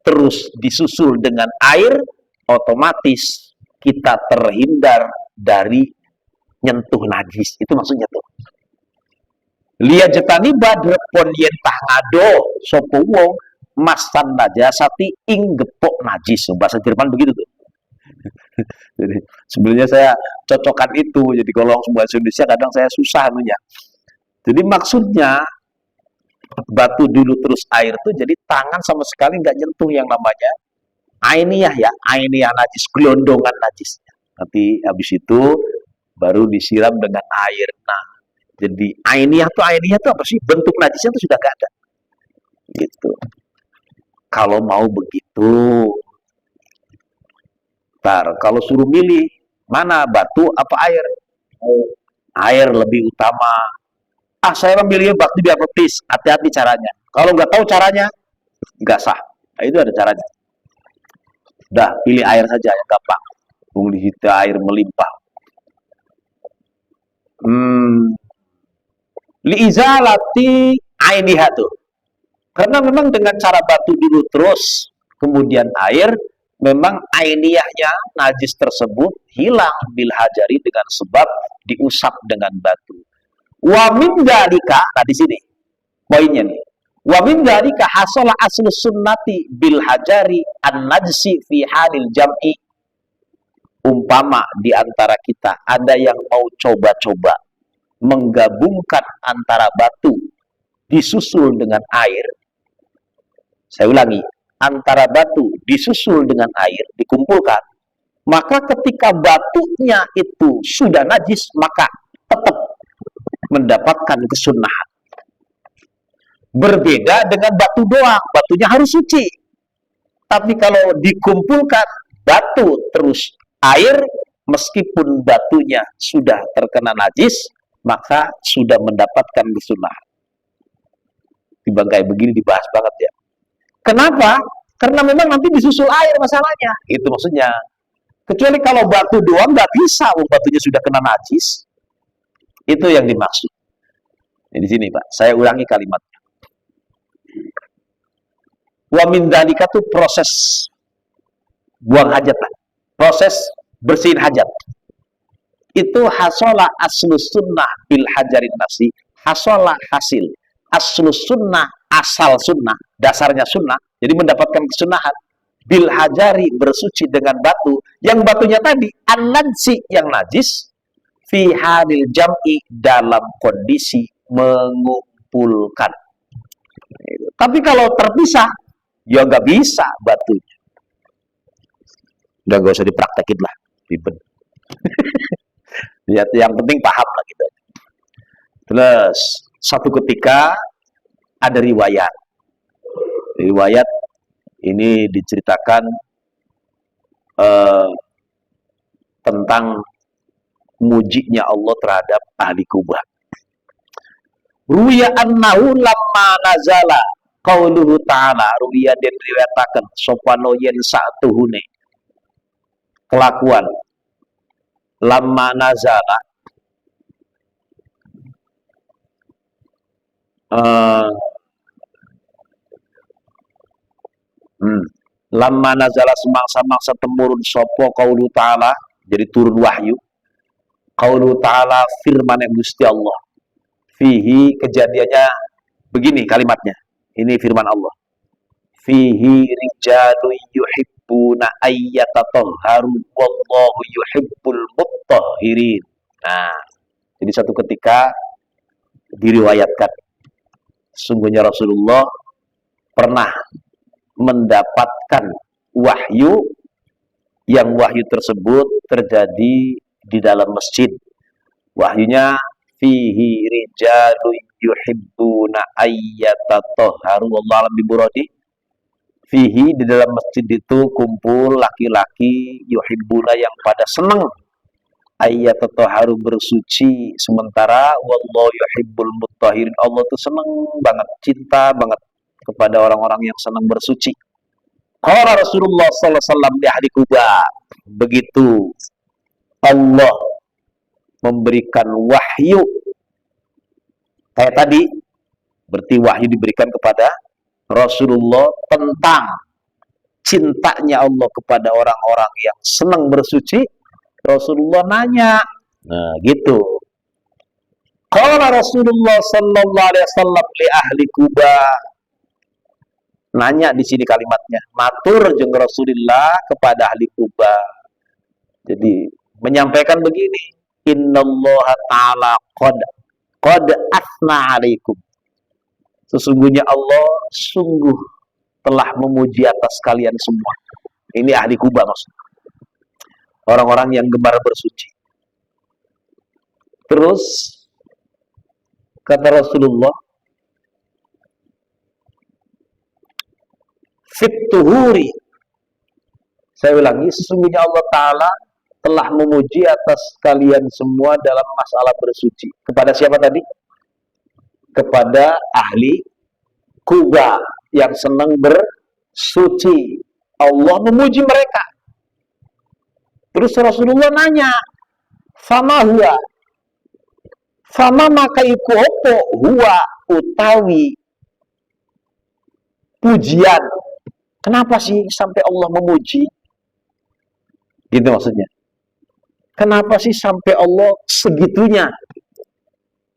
terus disusul dengan air, otomatis kita terhindar dari nyentuh najis. Itu maksudnya tuh. Liyajtaniba drepon yentah ngado sapa wong masan najasati ing gepok najis. Bahasa Jerman begitu tuh. Jadi sebenarnya saya cocokkan itu. Jadi kalau bahasa Indonesia kadang saya susah anunya. Jadi maksudnya batu dulu terus air tuh jadi tangan sama sekali nggak nyentuh yang namanya ainiyah ya, ainiyah najis, gelondongan najis. Nanti habis itu baru disiram dengan air. Nah, jadi ainiyah tuh apa sih? Bentuk najisnya tuh sudah nggak ada. Gitu. Kalau mau begitu, kalau suruh milih mana batu apa air? Air lebih utama. Saya memilih batu biar betis. Hati-hati caranya. Kalau nggak tahu caranya, nggak sah. Nah, itu ada caranya. Udah, pilih air saja yang gampang. Di situ air melimpah. Liizalati ainiha tuh. Karena memang dengan cara batu dulu terus, kemudian air, memang ainiyahnya najis tersebut hilang bil hajari dengan sebab diusap dengan batu. Wa min dzalika, nah di sini poinnya nih. Wa min dzalika hasala aslu sunnati bil hajari an najsi fi halil jam'i. Umpama di antara kita ada yang mau coba-coba menggabungkan antara batu disusul dengan air. Saya ulangi, antara batu disusul dengan air, dikumpulkan, maka ketika batunya itu sudah najis, maka tetap mendapatkan kesunahan. Berbeda dengan batu doang, batunya harus suci. Tapi kalau dikumpulkan batu terus air, meskipun batunya sudah terkena najis, maka sudah mendapatkan kesunahan. Tiba kayak begini dibahas banget ya. Kenapa? Karena memang nanti disusul air masalahnya. Itu maksudnya. Kecuali kalau batu doang nggak bisa, batunya sudah kena najis. Itu yang dimaksud. Nah, di sini Pak, saya ulangi kalimatnya. Wa min dzalika itu proses buang hajat, proses bersihin hajat. Itu hasola aslus sunnah bil hajarin nasi, hasola hasil. Aslus sunnah, asal sunnah, dasarnya sunnah, jadi mendapatkan kesunahan. Bil hajari, bersuci dengan batu, yang batunya tadi an-najsi, yang najis, fi halil jam'i, dalam kondisi mengumpulkan. Tapi kalau terpisah, ya nggak bisa batunya. Udah nggak usah dipraktekin lah, ribet. Lihat, yang penting paham lah gitu. Terus satu ketika ada riwayat. Riwayat ini diceritakan tentang mujinya Allah terhadap ahli Kubah. Ruya annahu lamma nazala qauluhu ta'ala, ruya den riwayataken sopano yen satuhune kelakuan lamma nazala lamma nazala semangsa-mangsa temurun sopo qaulu ta'ala, jadi turun wahyu. Qaulu ta'ala, firman yang Gusti Allah. Fihi, kejadiannya begini kalimatnya. Ini firman Allah. Fihi rijalu yuhibbuna ayyatatahharu wallahu yuhibbul mutahhirin. Nah, jadi satu ketika diriwayatkan sungguhnya Rasulullah pernah mendapatkan wahyu, yang wahyu tersebut terjadi di dalam masjid. Wahyunya fihi rijalu yuhibbuna ayyatatahharu wallahu alam biburadi. Fihi, di dalam masjid itu kumpul laki-laki yuhibbuna, yang pada senang ayyatatahharu, bersuci, sementara wallahu yuhibbul mutahhirin, Allah tuh senang banget, cinta banget kepada orang-orang yang senang bersuci. Qala Rasulullah sallallahu alaihi wasallam di ahli Kubah, begitu Allah memberikan wahyu kayak tadi, berarti wahyu diberikan kepada Rasulullah tentang cintanya Allah kepada orang-orang yang senang bersuci. Rasulullah nanya, nah gitu. Qala Rasulullah sallallahu alaihi wasallam li ahli Kubah, nanya di sini kalimatnya, matur jeung Rasulullah kepada ahli Kubah. Jadi menyampaikan begini, innallaha ta'ala qad asna alaikum, sesungguhnya Allah sungguh telah memuji atas kalian semua. Ini ahli Kubah maksudnya, orang-orang yang gemar bersuci. Terus kata Rasulullah, fit tuhuri, saya ulangi, sesungguhnya Allah Ta'ala telah memuji atas kalian semua dalam masalah bersuci. Kepada siapa tadi? Kepada ahli Kubah yang senang bersuci. Allah memuji mereka. Terus Rasulullah nanya, fama huwa, fama maka iku opo huwa utawi pujian. Kenapa sih sampai Allah memuji? Gitu maksudnya. Kenapa sih sampai Allah segitunya?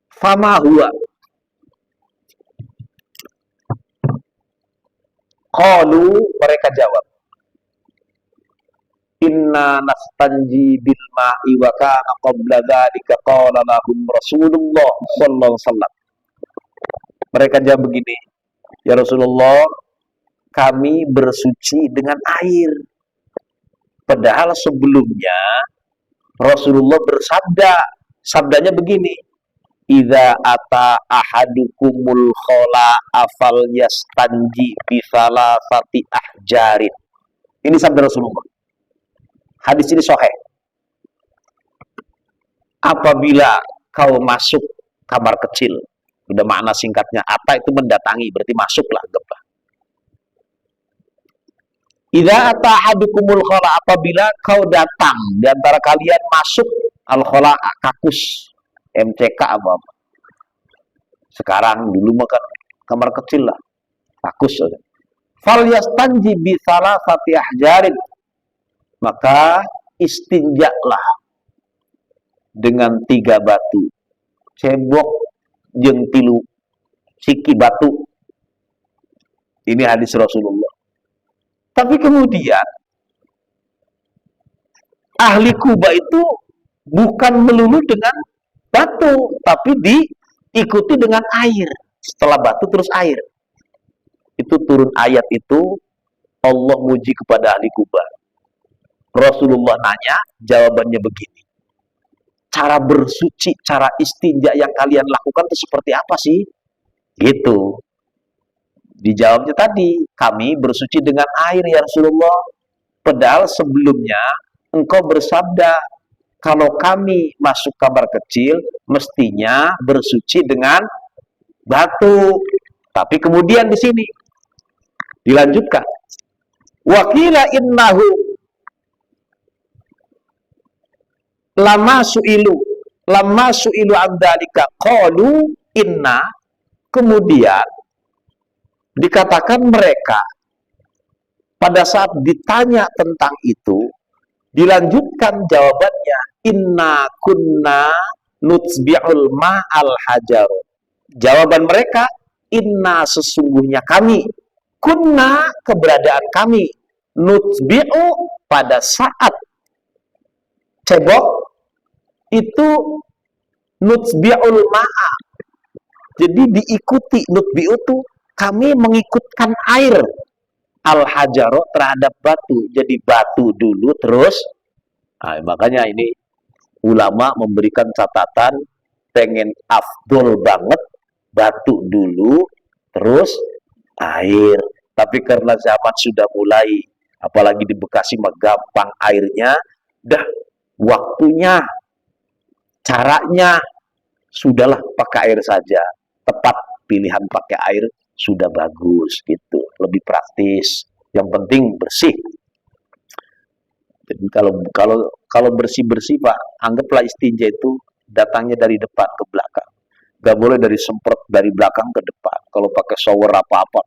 Fama huwa. Qalu, mereka jawab, inna nastanji bil ma'i wa kana qabla dzalika qala lahum Rasulullah sallallahu alaihi wasallam. Mereka jawab begini, ya Rasulullah, kami bersuci dengan air. Padahal sebelumnya Rasulullah bersabda, sabdanya begini, idza ata ahadukumul khala afal yastanji bi salasati ahjarin. Ini sabda Rasulullah. Hadis ini sahih. apabila kau masuk kamar kecil. Udah makna singkatnya, ata itu mendatangi, berarti masuklah, anggaplah. Idza ata ahadukumul khala, apabila kau datang di antara kalian masuk al khala, kakus, MCK apa-apa. Sekarang dulu makan kamar kecil lah, kakus saja. Fal yastanji bi salasati ahjarin, maka istinjaklah dengan 3 batu. Cebok jeung tilu siki batu. Ini hadis Rasulullah. Tapi kemudian ahli Kuba itu bukan melulu dengan batu, tapi diikuti dengan air. Setelah batu terus air. Itu turun ayat itu, Allah muji kepada ahli Kuba. Rasulullah nanya, jawabannya begini. Cara bersuci, cara istinja yang kalian lakukan itu seperti apa sih? Gitu. Dijawabnya tadi, kami bersuci dengan air ya Rasulullah. Padahal sebelumnya engkau bersabda, kalau kami masuk kamar kecil, mestinya bersuci dengan batu. Tapi kemudian di sini dilanjutkan, wakila innahu lama su'ilu andalika qalu inna, kemudian dikatakan mereka pada saat ditanya tentang itu, dilanjutkan jawabannya, inna kunna nutsbi'ul ma'al hajar. Jawaban mereka, inna sesungguhnya kami, kunna keberadaan kami, nutsbi'u pada saat cebok itu nutsbi'ul ma'a. Jadi diikuti, nutbi'u itu kami mengikutkan air al-hajaro terhadap batu. Jadi batu dulu terus. Nah, makanya ini ulama memberikan catatan, pengen afdol banget batu dulu terus air. Tapi karena zaman sudah mulai, apalagi di Bekasi mah gampang airnya, dah waktunya, caranya, sudahlah pakai air saja. Tepat pilihan pakai air sudah bagus gitu, lebih praktis. Yang penting bersih. Jadi kalau bersih-bersih Pak, anggaplah istinja itu datangnya dari depan ke belakang. Gak boleh dari semprot dari belakang ke depan. Kalau pakai shower apa-apa,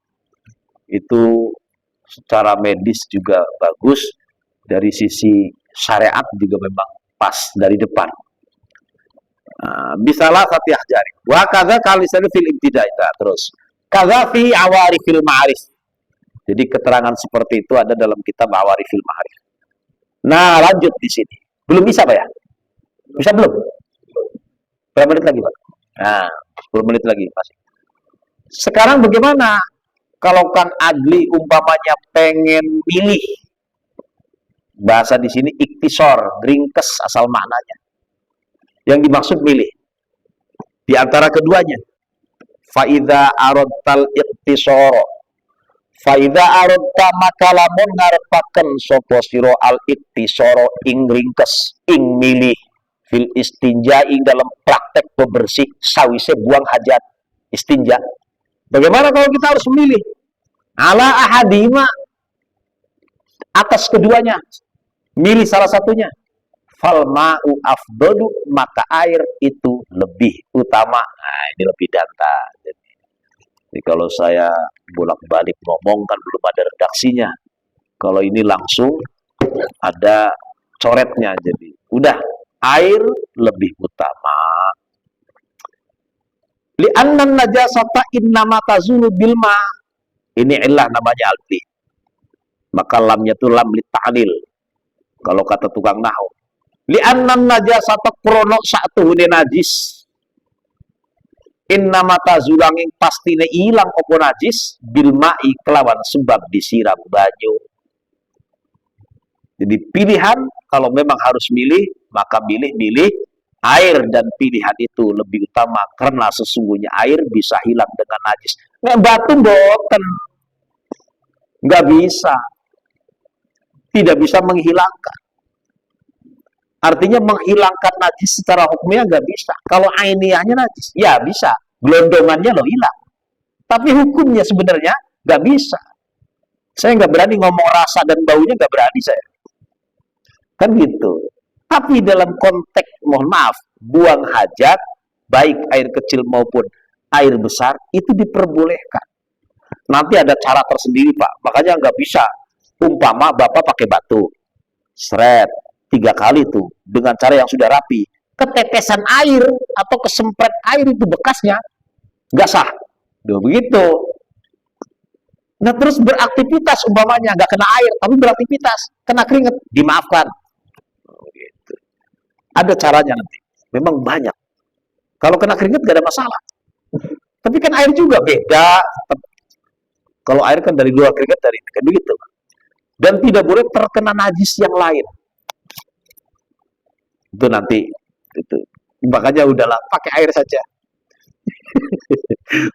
itu secara medis juga bagus. Dari sisi syariat juga memang pas dari depan. Bisalah fatihah jari. Wa kadza kalisana fil ibtida' terus. Kadza fi awarifil ma'arif. Jadi keterangan seperti itu ada dalam kitab Awarifil Ma'arif. Nah, lanjut di sini. Belum bisa, Pak ya? Bisa belum? Berapa menit lagi, Pak? Nah, 10 menit lagi masih. Sekarang bagaimana kalau Kang Adli umpamanya pengen milih? Bahasa di sini iktisor, ringkes asal maknanya. Yang dimaksud milih di antara keduanya. Faidza aradtal iktisara, faidza aradta maka lamun ngarepaken sapa sira al iktisara ing ringkes, ing milih fil istinja ing dalam praktek bebersih sawise buang hajat istinja. Bagaimana kalau kita harus memilih? Ala ahadima, atas keduanya. Milih salah satunya. Fal ma'u afdalu, maka air itu lebih utama. Nah, ini lebih danta. Jadi kalau saya bolak-balik ngomong kan belum ada redaksinya. Kalau ini langsung ada coretnya. Jadi udah, air lebih utama. Li'annan najasata innama tazulu bilma. Ini illah namanya alfi. Maka lamnya itu lam li ta'lil. Kalau kata tukang nahwu. Li'annan najasata krono sa'tuhune najis. Innama tazulanging pastine ilang opo najis bilma'i kelawan sebab disiram banyu. Jadi pilihan kalau memang harus milih, maka milih air, dan pilihan itu lebih utama karena sesungguhnya air bisa hilang dengan najis. Nek batu boten nggak bisa, tidak bisa menghilangkan. Artinya menghilangkan najis secara hukumnya nggak bisa. Kalau ainiyahnya najis, ya bisa. Gelondongannya lo hilang. Tapi hukumnya sebenarnya nggak bisa. Saya nggak berani ngomong rasa dan baunya, nggak berani saya. Kan gitu. Tapi dalam konteks, mohon maaf, buang hajat, baik air kecil maupun air besar, itu diperbolehkan. Nanti ada cara tersendiri, Pak. Makanya nggak bisa. Umpama Bapak pakai batu, seret, 3 kali tuh, dengan cara yang sudah rapi. Ketetesan air atau kesempret air itu bekasnya, nggak sah. Duh, begitu. Nah, terus beraktivitas, umpamanya nggak kena air, tapi beraktivitas, kena keringat, dimaafkan. Gitu. Ada caranya nanti. Memang banyak. Kalau kena keringat nggak ada masalah. Tapi kan air juga beda. Kalau air kan dari luar, keringat dari ini, kan begitu. Dan tidak boleh terkena najis yang lain. Itu nanti. Itu. Makanya udahlah, pakai air saja.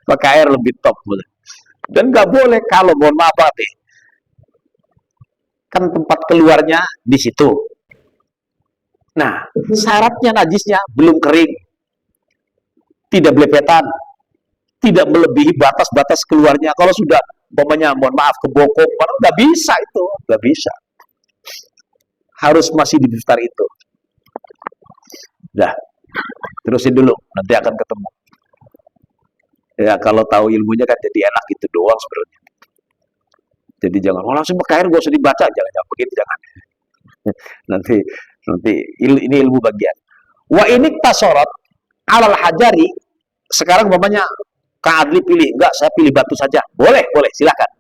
Pakai air lebih top. Dan nggak boleh kalau, mohon maaf nih, kan tempat keluarnya di situ. Nah, syaratnya najisnya belum kering, tidak belepetan, tidak melebihi batas-batas keluarnya. Kalau sudah, umpamanya, mohon maaf, kebokong, nggak bisa itu, nggak bisa. Harus masih di daftar itu. Dah, terusin dulu, nanti akan ketemu. Ya, kalau tahu ilmunya kan jadi enak gitu doang sebenarnya. Jadi jangan, langsung pakai air gak usah dibaca, jangan begitu, jangan. nanti ini ilmu bagian. Wa ini tasorot alal hajari. Sekarang umpamanya Kak Adli pilih, enggak, saya pilih batu saja. Boleh, silakan.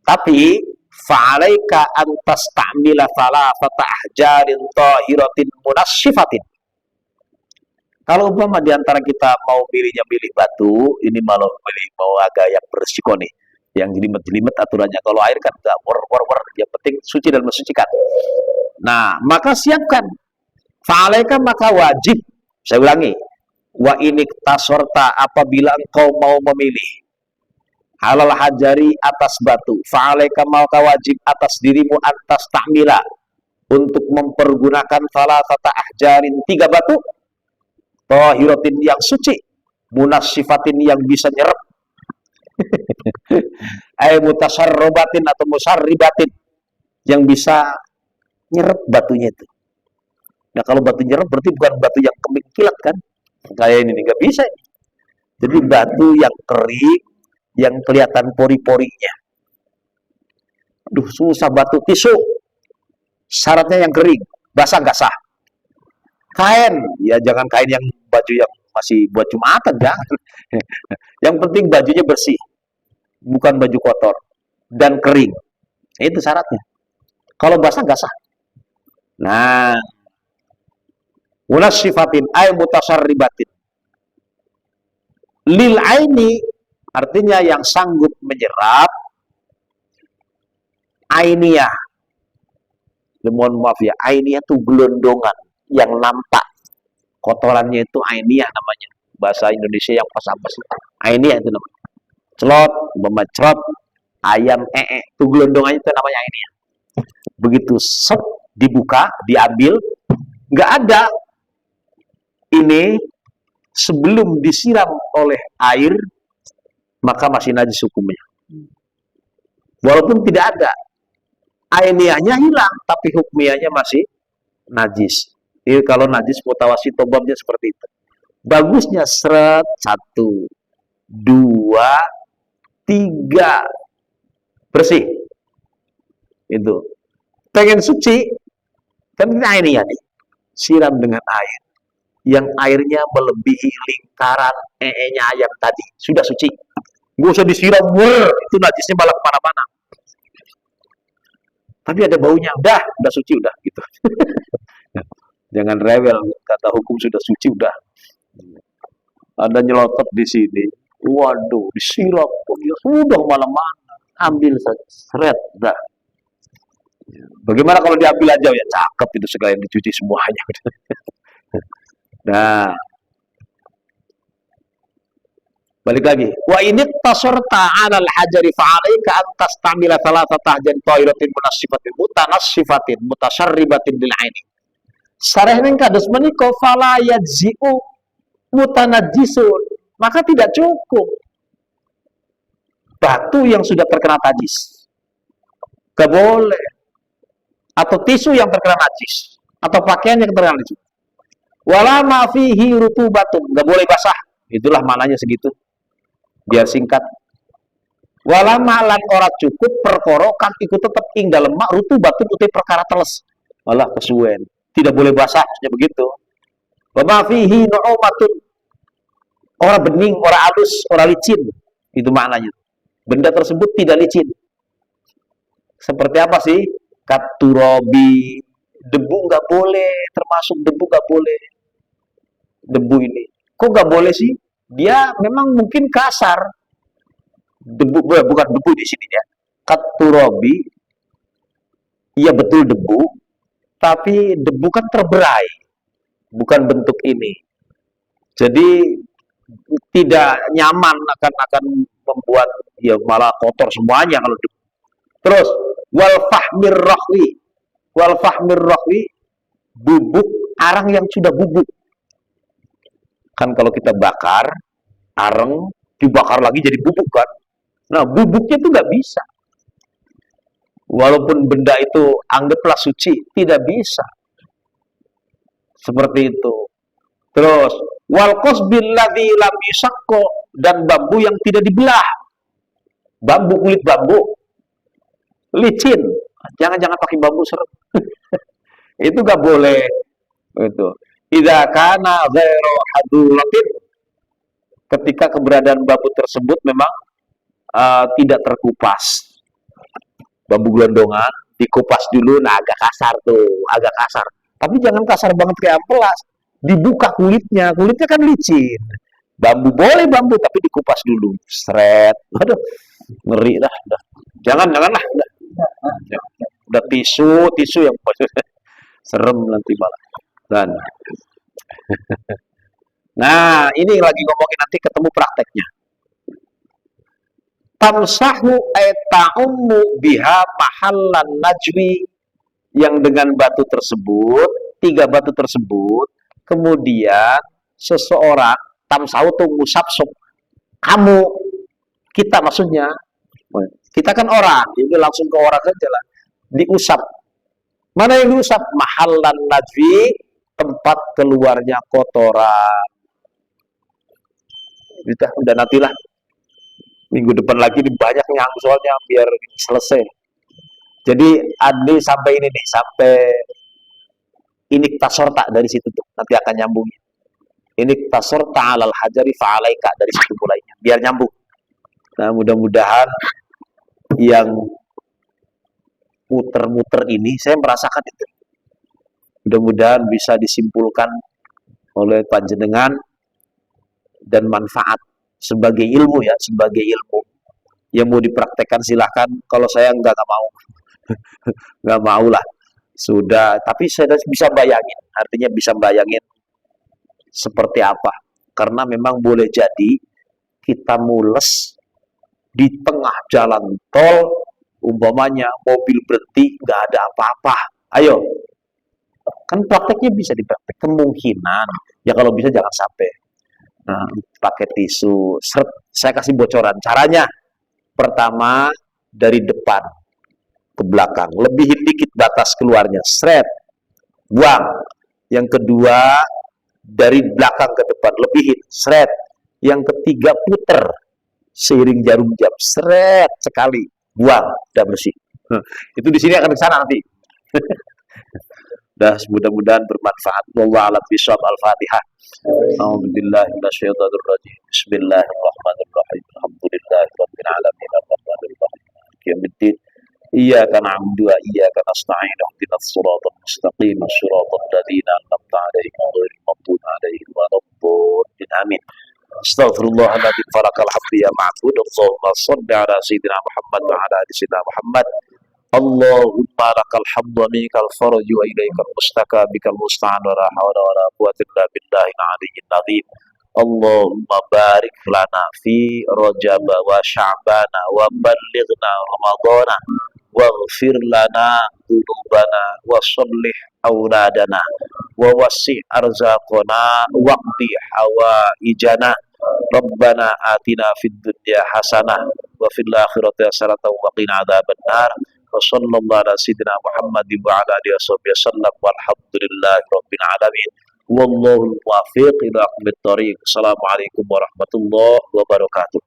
Tapi fa'alaika an tastamila thalathata ahjarin tahiratin munassifatin. Kalau umpama di antara kita mau milih batu, ini mau agak yang berisiko nih, yang jelimet-jelimet aturannya. Kalau air kan enggak war, yang penting suci dan mensucikan. Nah, maka siapkan. Fa'alaika, maka wajib. Saya ulangi. Wa inik tasorta, apabila engkau mau memilih halal hajari atas batu, fa'alaika, maka wajib atas dirimu atas ta'mila, untuk mempergunakan thalathata ahjarin, 3 batu, tahiratin yang suci, munassifatin yang bisa nyerap, ay mutasarrobatin atau musarribatin, yang bisa nyerap batunya itu. Nah, kalau batu nyerap berarti bukan batu yang kilat kan? Kayak ini nggak bisa. Jadi batu yang kering, yang kelihatan pori-porinya. Aduh, susah batu tisu. Syaratnya yang kering, basah nggak sah. Kain, ya jangan kain yang baju yang masih buat Jumatan, jangan. Yang penting bajunya bersih, bukan baju kotor dan kering. Itu syaratnya. Kalau basah nggak sah. Nah, munassifatin ay mutasarribatin. Lil aini, artinya yang sanggup menyerap, ainiyah. Mohon maaf ya, ainiyah itu gelondongan yang nampak. Kotorannya itu ainiyah namanya. Bahasa Indonesia yang pas-pas itu. Ainiyah itu namanya. Celot, memecrot, ayam itu gelondongannya itu namanya ainiyah. Begitu set dibuka, diambil, nggak ada ini sebelum disiram oleh air, maka masih najis hukumnya. Walaupun tidak ada, ainiyahnya hilang, tapi hukumnya masih najis. Jadi kalau najis mutawassit babnya seperti itu. Bagusnya seret 1, 2, 3 bersih. Itu. Pengen suci, kan ini ainiyah nih. Siram dengan air yang airnya melebihi lingkaran nya ayam tadi, sudah suci. Gak usah disiram, itu najisnya malah kemana-mana. Tapi ada baunya, udah suci, udah gitu. Jangan rewel, kata hukum sudah suci, udah. Ada nyelotot di sini, waduh, disiram, ya sudah malam-malam, ambil seret, udah. Bagaimana kalau diambil aja, ya cakep itu sekalian dicuci semuanya. Nah, balik lagi. Wa ini tasorta 'alal hajari fa'alaika an tastamila thalathata ahjarin tahiratin munassifatin mutasarribatin lil aini. Sareh ning kados menika fala yajzi'u mutanajjisun. Maka tidak cukup batu yang sudah terkena najis. Gak boleh. Atau tisu yang terkena najis. Atau pakaian yang terkena najis. Wala ma fihi rutubatun. Gak boleh basah. Itulah maknanya segitu. Biar singkat. Wala malan ora cukup perkara kang iku tetep ing dalem mak rutubatun uti perkara teles. Malah kesuwen. Tidak boleh basah, begitu. Wa ma fihi nu'umatun. Ora bening, ora halus, ora licin. Itu maknanya. Benda tersebut tidak licin. Seperti apa sih? Katurobi, debu nggak boleh, termasuk debu nggak boleh. Debu ini, kok nggak boleh sih? Dia memang mungkin kasar. Debu, bukan debu di sini ya. Katurobi, iya betul debu, tapi debu kan terberai, bukan bentuk ini. Jadi tidak nyaman, akan membuat ya malah kotor semuanya kalau debu. Terus wal fahmir rahwi bubuk arang yang sudah bubuk. Kan kalau kita bakar arang dibakar lagi jadi bubuk kan. Nah, bubuknya itu nggak bisa. Walaupun benda itu anggaplah suci, tidak bisa. Seperti itu. Terus wal qasbil ladzi lam yusaqqo, dan bambu yang tidak dibelah. Bambu, kulit bambu licin. Jangan pakai bambu serem. Itu gak boleh. Itu. Idza kana ghairu hadulatin, ketika keberadaan bambu tersebut memang tidak terkupas. Bambu gelondongan dikupas dulu, nah agak kasar tuh, agak kasar. Tapi jangan kasar banget kayak amplas. Dibuka kulitnya kan licin. Bambu boleh bambu, tapi dikupas dulu. Seret. Aduh, ngeri dah. Janganlah. Udah tisu yang serem nanti malah. Dan nah, ini lagi ngomongin nanti ketemu prakteknya. Tamsahu ta'ummu biha mahallan najwi, yang dengan batu tersebut, 3 batu tersebut, kemudian seseorang tamsahu tuh musabsub, kamu, kita maksudnya, kita kan orang, jadi langsung ke orang saja lah, diusap. Mana yang diusap? Mahallan najwi, tempat keluarnya kotoran. Udah nantilah. Minggu depan lagi banyak yang soalnya biar selesai. Jadi Adli sampai ini nih, sampai inik tasorta dari situ tuh, nanti akan nyambung. Inik tasorta alal hajari fa'alaika, dari situ mulainya, biar nyambung. Nah, mudah-mudahan yang muter-muter ini saya merasakan itu. Mudah-mudahan bisa disimpulkan oleh panjenengan dan manfaat sebagai ilmu ya, sebagai ilmu. Yang mau dipraktekkan silahkan, kalau saya nggak mau. Nggak mau lah. Sudah, tapi saya bisa bayangin, artinya bisa bayangin seperti apa. Karena memang boleh jadi kita mules di tengah jalan tol, umpamanya mobil berhenti, nggak ada apa-apa. Ayo, kan prakteknya bisa dipraktek. Kemungkinan, ya kalau bisa jangan sampai. Nah, pakai tisu, seret. Saya kasih bocoran. Caranya, pertama dari depan ke belakang, lebihin dikit batas keluarnya, seret, buang. Yang kedua, dari belakang ke depan, lebihin, seret. Yang ketiga, puter, seiring jarum jam, seret sekali, buang, udah bersih. Itu di sini akan ke sana nanti. Dah, mudah-mudahan bermanfaat. Wallahu a'lam bishawab. Al-Fatihah. A'udzubillahi minasyaitonir rajim. Bismillahirrahmanirrahim. Alhamdulillahirabbil alamin. Arrahmanir rahim. Maliki yaumiddin. Iyyaka na'budu wa iyyaka nasta'in. Ihdinas siratal mustaqim. Shiratal ladzina an'amta 'alaihim ghairil maghdubi 'alaihim waladdallin. Amin. Astaghfirullahaladzim. Farakal hamdi ya ma'bud. Allahumma shalli ala sayyidina Muhammad wa ala ali sayyidina Muhammad. Allahumma lakal hamdu wa minkal faraju wa ilaikal mustaka bikal musta'an wa la hawla wa la quwwata illa billahil aliyyil azim. Allahumma barik lana fi Rajab wa Sya'bana wa ballighna Ramadana waghfir lana dzunubana wa sallih auladana wa wasi' arzaqana waqdi hawaijana. Rabbana atina fid dunya hasanah wa fil akhirati hasanah wa qina adzabannar. Wa sallallahu ala sayyidina Muhammadin wa ala alihi wasallam walhamdulillahi rabbil alamin. Wallahul muwaffiq ila aqwamit thoriq. Assalamualaikum warahmatullahi wabarakatuh.